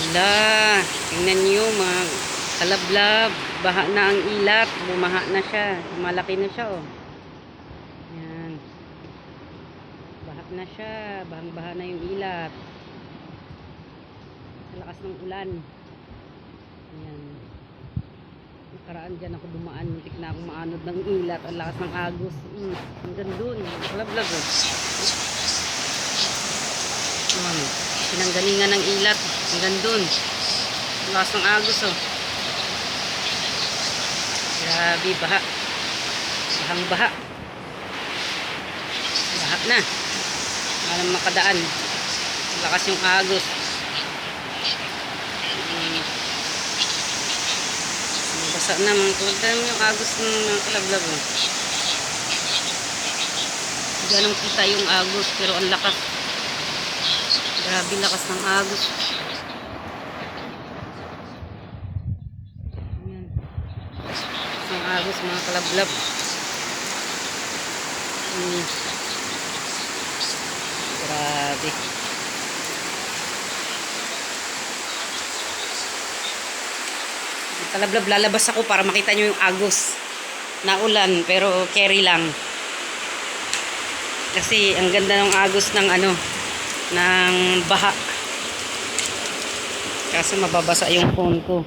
Hala, tingnan nyo mga kalablab. Baha na ang ilat. Bumaha na siya. Malaki na siya, oh. Yan. Baha na siya. Bahang-baha na yung ilat. Sa lakas ng ulan. Yan. Nakaraan dyan ako dumaan. Muntik na akong maanod ng ilat. Ang lakas ng agos. Hanggang dun. Kalablab, oh. Pinanggalingan ng ilat hanggang dun. Lakas ng agos, oh. Grabe, baha. Bahang baha. Baha na. Walang makadaan. Lakas yung agos. Basa na mga kalablab. Yung agos ng mga kalablab, oh. Ganong kita yung agos pero ang lakas. Grabe lakas ng agos. Ayan. Ang agos mga kalablab. Grabe. Kalablab, lalabas ako para makita nyo yung agos. Naulan pero carry lang. Kasi ang ganda ng agos ng ano, ng baha. Kasi mababasa yung phone ko.